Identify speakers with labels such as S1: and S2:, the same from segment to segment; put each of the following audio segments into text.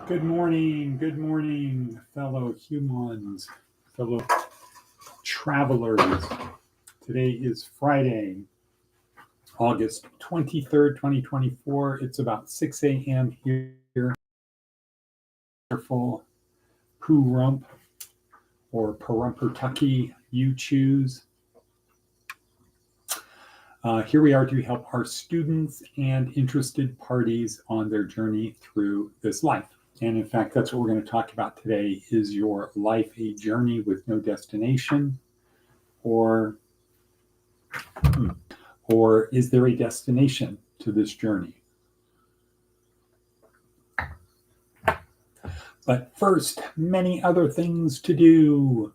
S1: Good morning, fellow humans, fellow travelers. Today is Friday, August 23rd, 2024. It's about 6 a.m. here. Wonderful Poo Rump or Parumpertucky, you choose. Here we are to help our students and interested parties on their journey through this life. And in fact, that's what we're going to talk about today. Is your life a journey with no destination? Or is there a destination to this journey? But first, many other things to do.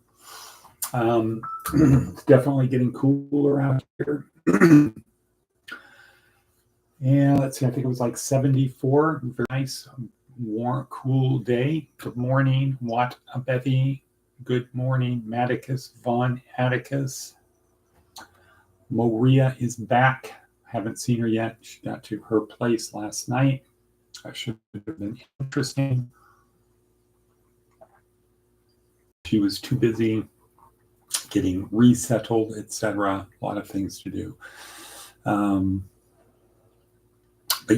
S1: It's definitely getting cooler out here. And let's see, I think it was like 74. Very nice, warm, cool day. Good morning, Wat a Bevy. Good morning, Maticus Von Atticus. Maria is back. Haven't seen her yet. She got to her place last night. That should have been interesting. She was too busy getting resettled, etc. A lot of things to do. But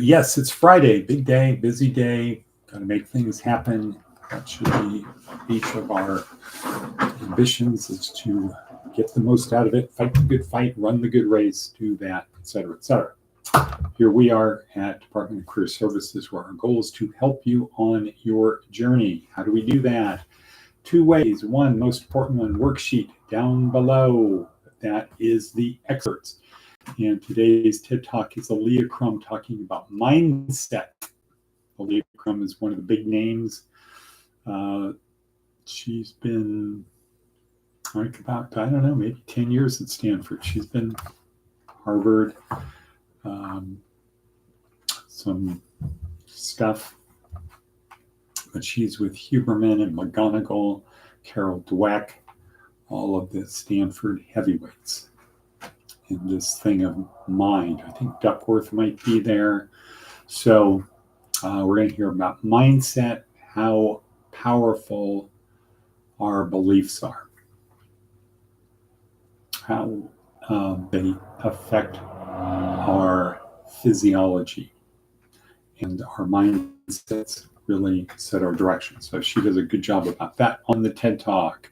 S1: yes, it's Friday. Big day, busy day. Got to make things happen. That should be each of our ambitions, is to get the most out of it, fight the good fight, run the good race, do that, etc., etc. Here we are at Department of Career Services, where our goal is to help you on your journey. How do we do that? Two ways. One, most important one, worksheet down below. That is the experts. And today's TED Talk is Aaliyah Crum talking about mindset. Aaliyah Crum is one of the big names. She's been like about, I don't know, maybe 10 years at Stanford. She's been Harvard, some stuff. But she's with Huberman and McGonigal, Carol Dweck, all of the Stanford heavyweights in this thing of mind. I think Duckworth might be there. So we're going to hear about mindset, how powerful our beliefs are, how they affect our physiology, and our mindsets really set our direction. So she does a good job about that on the TED Talk.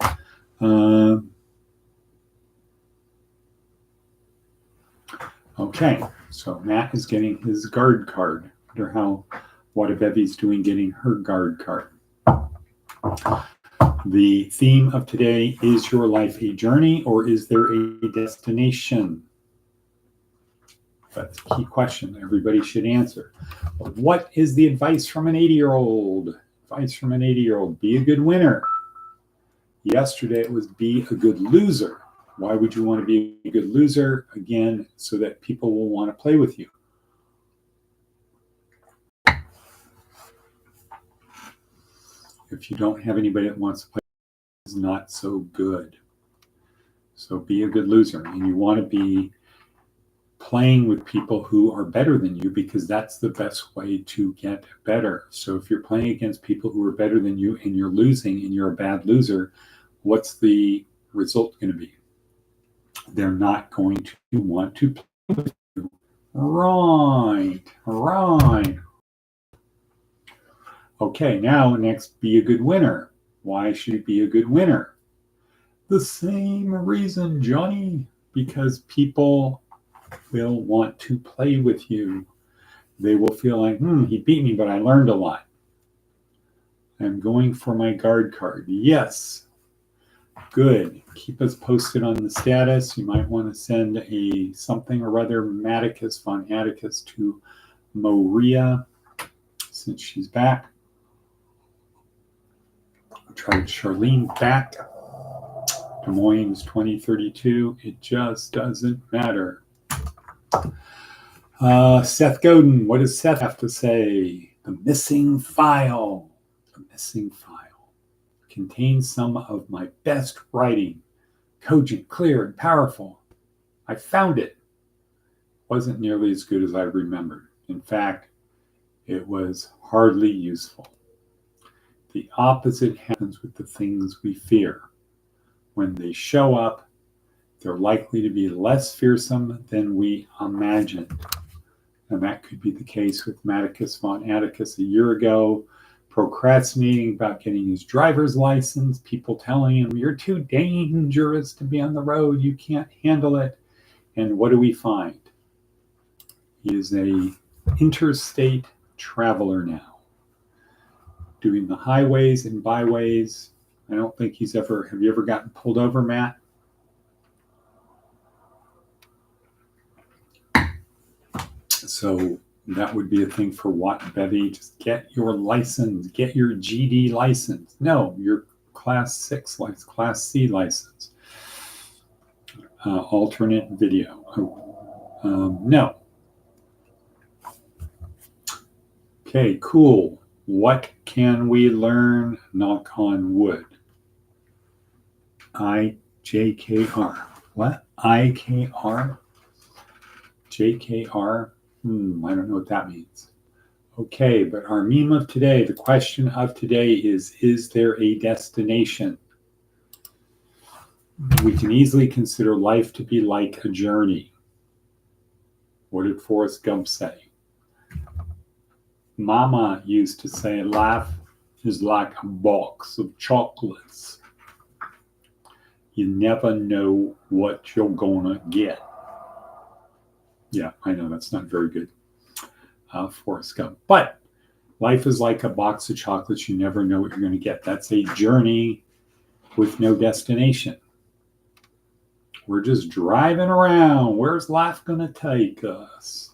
S1: Okay, so Matt is getting his guard card. I wonder how Wadabevi's doing getting her guard card. The theme of today is your life a journey, or is there a destination? That's a key question everybody should answer. But what is the advice from an 80-year-old? Advice from an 80-year-old: be a good winner. Yesterday it was be a good loser. Why would you want to be a good loser? Again, so that people will want to play with you. If you don't have anybody that wants to play, it's not so good. So be a good loser. And you want to be playing with people who are better than you, because that's the best way to get better. So if you're playing against people who are better than you and you're losing and you're a bad loser, what's the result going to be? They're not going to want to play with you. Right. Okay, now next, be a good winner. Why should you be a good winner? The same reason, Johnny, because people will want to play with you. They will feel like, he beat me, but I learned a lot. I'm going for my guard card. Yes. Good. Keep us posted on the status. You might want to send a something or other Maticus Von Atticus to Maria, since she's back. I'll try Charlene back. Des Moines 2032. It just doesn't matter. Seth Godin. What does Seth have to say? The missing file. The missing file contains some of my best writing. Cogent, clear, and powerful. I found it. Wasn't nearly as good as I remembered. In fact, it was hardly useful. the opposite happens with the things we fear. When they show up, they're likely to be less fearsome than we imagined. And that could be the case with Atticus von Atticus a year ago, procrastinating about getting his driver's license, people telling him, you're too dangerous to be on the road, you can't handle it. And what do we find? He is a interstate traveler now, doing the highways and byways. I don't think he's ever, have you ever gotten pulled over, Matt? So that would be a thing for Watt and Bevy. Just get your license, get your GD license. No, your class 6 license, class C license. Alternate video. No. Okay, cool. What can we learn? Knock on wood. IJKR. What? IKR? JKR? I don't know what that means. Okay, but our meme of today, the question of today is there a destination? We can easily consider life to be like a journey. What did Forrest Gump say? Mama used to say life is like a box of chocolates. You never know what you're gonna get. Yeah, I know that's not very good, Forrest Gump. But life is like a box of chocolates. You never know what you're going to get. That's a journey with no destination. We're just driving around. Where's life going to take us?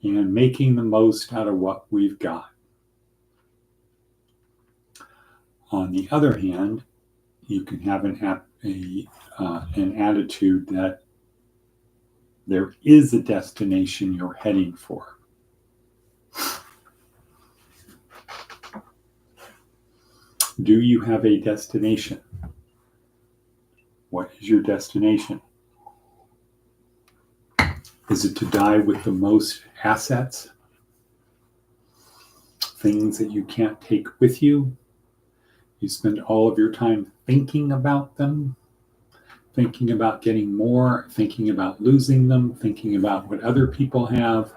S1: And making the most out of what we've got. On the other hand, you can have an attitude that there is a destination you're heading for. Do you have a destination? What is your destination? Is it to die with the most assets? Things that you can't take with you? You spend all of your time thinking about them, thinking about getting more, thinking about losing them, thinking about what other people have,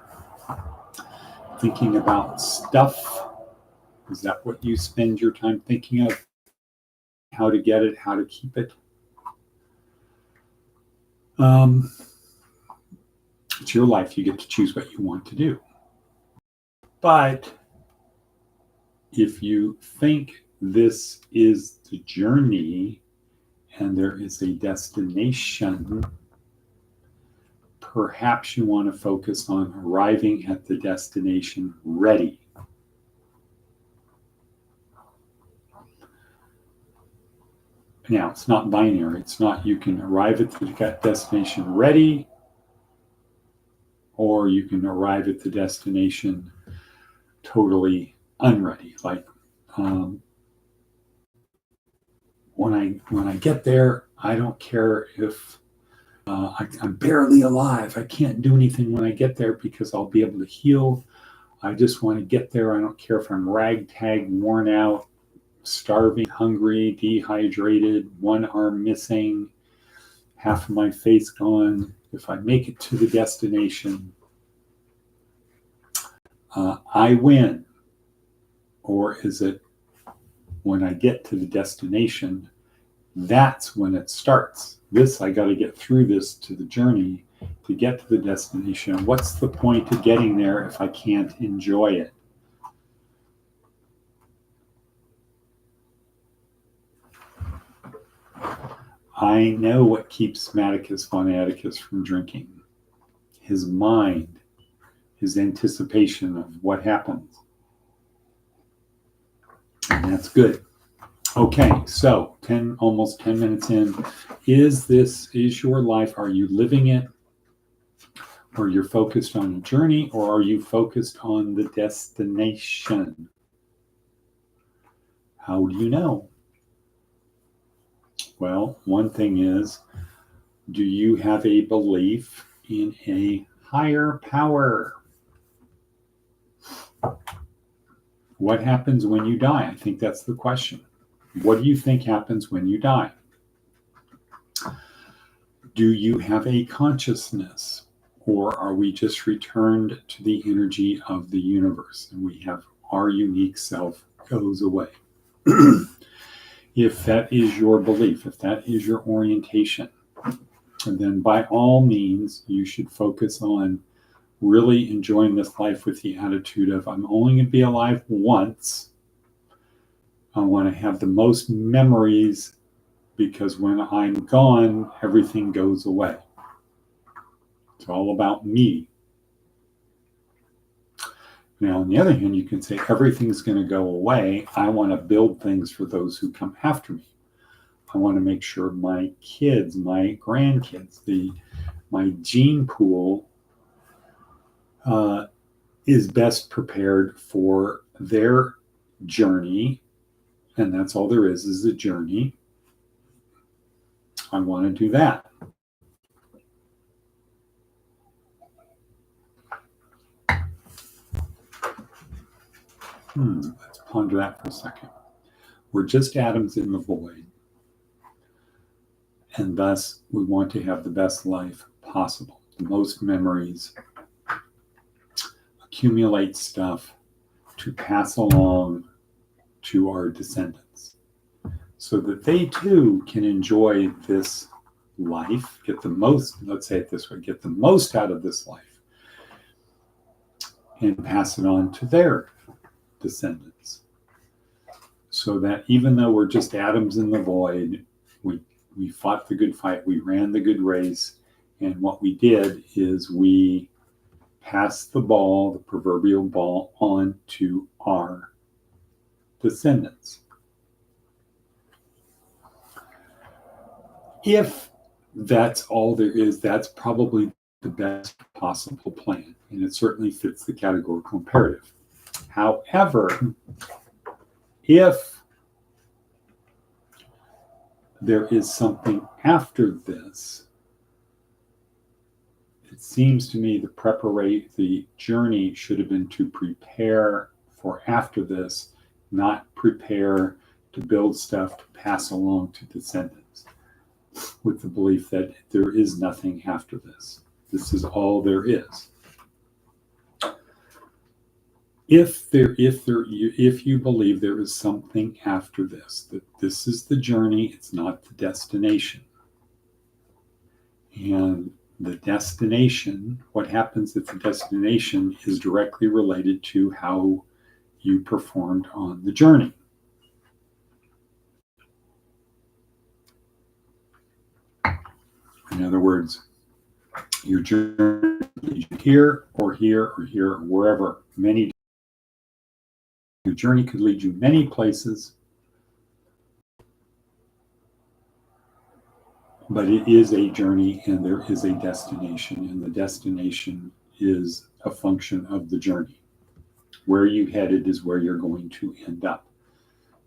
S1: thinking about stuff. Is that what you spend your time thinking of? How to get it, how to keep it? It's your life. You get to choose what you want to do. But if you think this is the journey and there is a destination, perhaps you want to focus on arriving at the destination ready. Now, it's not binary. It's not you can arrive at the destination ready, or you can arrive at the destination totally unready. Like when I get there, I don't care if I'm barely alive. I can't do anything when I get there because I'll be able to heal. I just want to get there. I don't care if I'm ragtag, worn out, starving, hungry, dehydrated, one arm missing, half of my face gone. If I make it to the destination, I win. Or is it when I get to the destination, that's when it starts? I got to get through this to the journey to get to the destination. What's the point of getting there if I can't enjoy it? I know what keeps Atticus von Atticus from drinking. His mind, his anticipation of what happens. And that's good. Okay, so almost 10 minutes in. Is your life, are you living it? Or you're focused on a journey, or are you focused on the destination? How do you know? Well, one thing is, do you have a belief in a higher power? What happens when you die? I think that's the question. What do you think happens when you die? Do you have a consciousness, or are we just returned to the energy of the universe and we have our unique self goes away? If that is your belief, if that is your orientation, then by all means, you should focus on really enjoying this life with the attitude of, I'm only going to be alive once. I want to have the most memories, because when I'm gone, everything goes away. It's all about me. Now, on the other hand, you can say everything's going to go away. I want to build things for those who come after me. I want to make sure my kids, my grandkids, my gene pool is best prepared for their journey. And that's all there is a journey. I want to do that. Let's ponder that for a second. We're just atoms in the void. And thus, we want to have the best life possible, the most memories, accumulate stuff to pass along to our descendants so that they too can enjoy this life, get the most, let's say it this way, get the most out of this life and pass it on to their descendants. So that even though we're just atoms in the void, we fought the good fight, we ran the good race, and what we did is we passed the ball, the proverbial ball, on to our descendants. If that's all there is, that's probably the best possible plan, and it certainly fits the categorical imperative. However, if there is something after this, it seems to me the journey should have been to prepare for after this, not prepare to build stuff to pass along to descendants with the belief that there is nothing after this. This is all there is. If you believe there is something after this, that this is the journey, it's not the destination. And the destination, what happens at the destination is directly related to how you performed on the journey. In other words, your journey leads you here or here or here or wherever. Your journey could lead you many places, but it is a journey and there is a destination, and the destination is a function of the journey. Where you headed is where you're going to end up,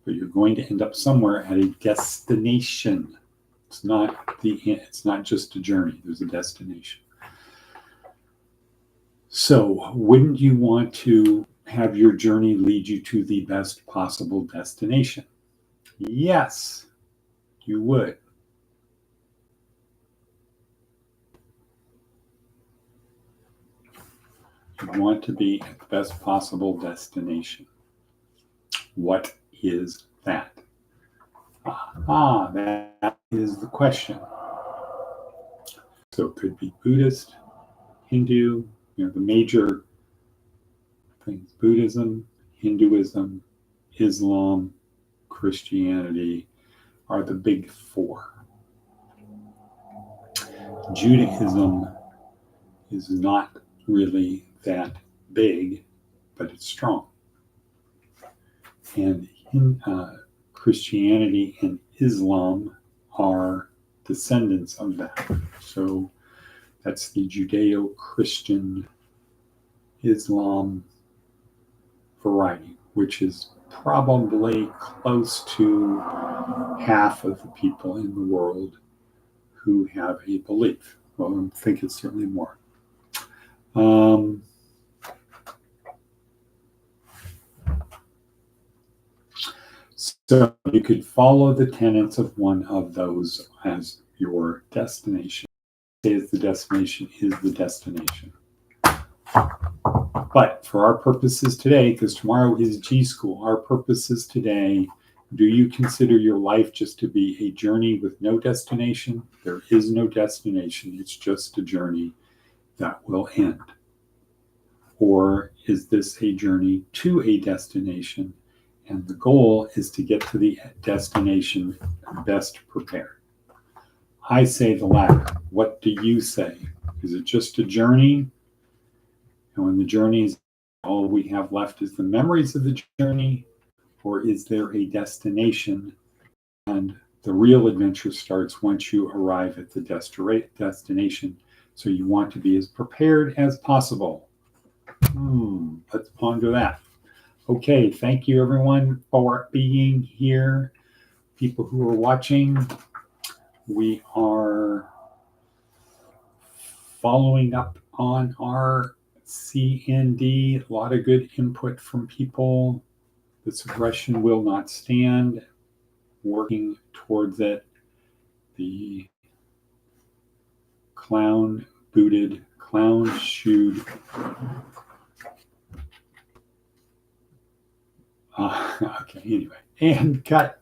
S1: but you're going to end up somewhere at a destination. It's not just a journey, there's a destination. So wouldn't you want to have your journey lead you to the best possible destination? Yes, you would. You want to be at the best possible destination. What is that? That is the question. So it could be Buddhist, Hindu, the major things: Buddhism, Hinduism, Islam, Christianity are the big four. Judaism is not really that big, but it's strong. And Christianity and Islam are descendants of that. So that's the Judeo-Christian Islam variety, which is probably close to half of the people in the world who have a belief. Well, I think it's certainly more. So you could follow the tenets of one of those as your destination. Is the destination is the destination. But for our purposes today, because tomorrow is G School, our purposes today, do you consider your life just to be a journey with no destination? There is no destination. It's just a journey that will end. Or is this a journey to a destination? And the goal is to get to the destination best prepared. I say the latter. What do you say? Is it just a journey? And when the journey is all we have left is the memories of the journey, or is there a destination? And the real adventure starts once you arrive at the destination. So you want to be as prepared as possible. Let's ponder that. Okay, thank you everyone for being here. People who are watching, we are following up on our CND. A lot of good input from people. The suppression will not stand. Working towards it. The clown booted, clown shoed. Okay, anyway. And cut.